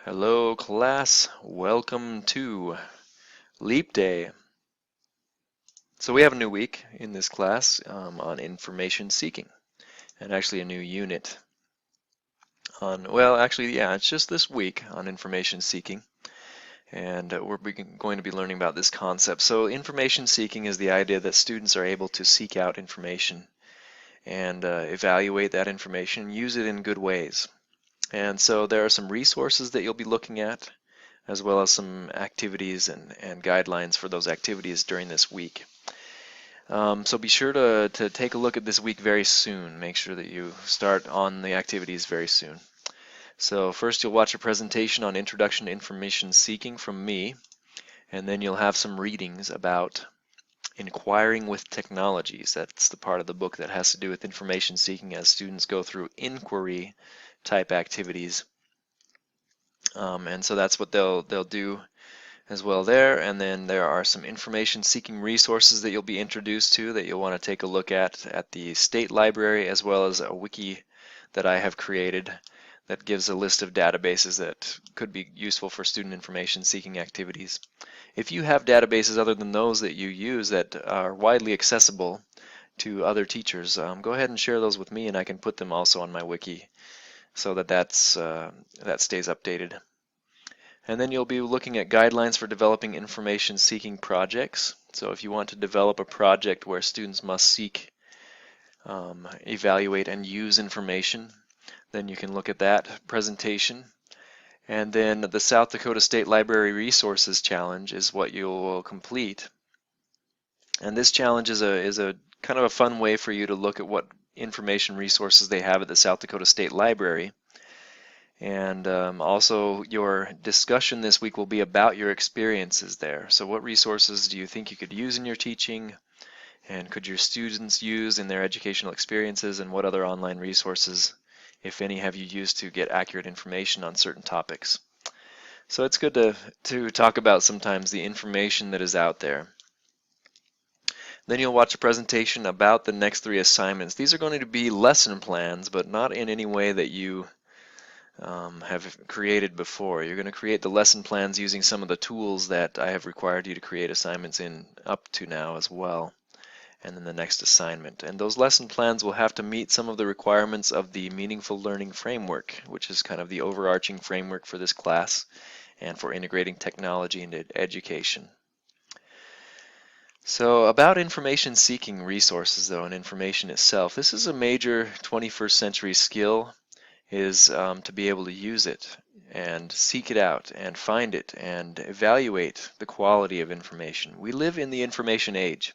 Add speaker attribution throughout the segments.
Speaker 1: Hello class, welcome to Leap Day. So we have a new week in this class on information seeking, and actually a new unit on, well actually yeah, it's just this week on information seeking, and we're going to be learning about this concept. So information seeking is the idea that students are able to seek out information and evaluate that information, use it in good ways. And so there are some resources that you'll be looking at, as well as some activities and guidelines for those activities during this week. So be sure to take a look at this week very soon. Make sure that you start on the activities very soon. So first you'll watch a presentation on Introduction to Information Seeking from me, and then you'll have some readings about inquiring with technologies. That's the part of the book that has to do with information seeking as students go through inquiry type activities. And so that's what they'll do as well there. And then there are some information seeking resources that you'll be introduced to that you'll want to take a look at the state library, as well as a wiki that I have created that gives a list of databases that could be useful for student information seeking activities. If you have databases other than those that you use that are widely accessible to other teachers, go ahead and share those with me, and I can put them also on my wiki so that that stays updated. And then you'll be looking at guidelines for developing information seeking projects. So if you want to develop a project where students must seek, evaluate, and use information, then you can look at that presentation. And then the South Dakota State Library Resources Challenge is what you will complete. And this challenge is a kind of a fun way for you to look at what information resources they have at the South Dakota State Library. And also your discussion this week will be about your experiences there. So what resources do you think you could use in your teaching, and could your students use in their educational experiences, and what other online resources, if any, have you used to get accurate information on certain topics? So it's good to talk about sometimes the information that is out there. Then you'll watch a presentation about the next 3 assignments. These are going to be lesson plans, but not in any way that you have created before. You're going to create the lesson plans using some of the tools that I have required you to create assignments in up to now as well, and then the next assignment. And those lesson plans will have to meet some of the requirements of the Meaningful Learning Framework, which is kind of the overarching framework for this class and for integrating technology into education. So about information seeking resources though, and information itself, this is a major 21st century skill, is to be able to use it and seek it out and find it and evaluate the quality of information. We live in the information age,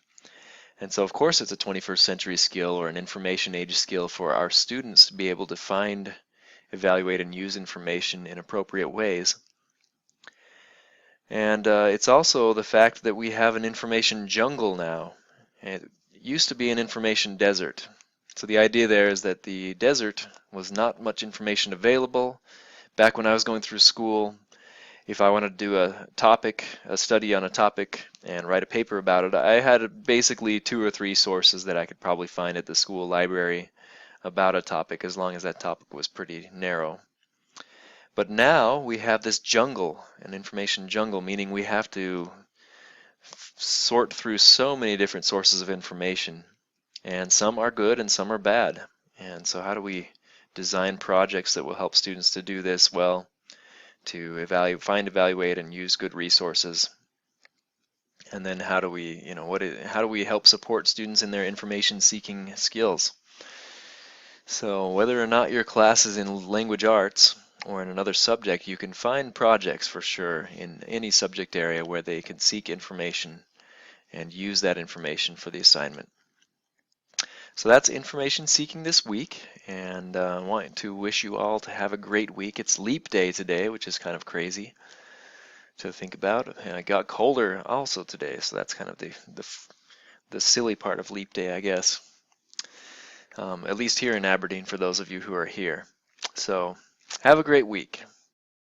Speaker 1: and so of course it's a 21st century skill or an information age skill for our students to be able to find, evaluate, and use information in appropriate ways. And it's also the fact that we have an information jungle now. It used to be an information desert. So the idea there is that the desert was not much information available. Back when I was going through school, if I wanted to do a study on a topic and write a paper about it, I had basically 2 or 3 sources that I could probably find at the school library about a topic, as long as that topic was pretty narrow. But now we have this jungle, an information jungle, meaning we have to sort through so many different sources of information. And some are good and some are bad. And so how do we design projects that will help students to do this? Well, to find, evaluate, and use good resources. And then how do we, how do we help support students in their information seeking skills? So whether or not your class is in language arts or in another subject, you can find projects for sure in any subject area where they can seek information and use that information for the assignment. So that's information seeking this week, and I want to wish you all to have a great week. It's Leap Day today, which is kind of crazy to think about. And it got colder also today, so that's kind of the silly part of Leap Day, I guess. At least here in Aberdeen for those of you who are here. So have a great week.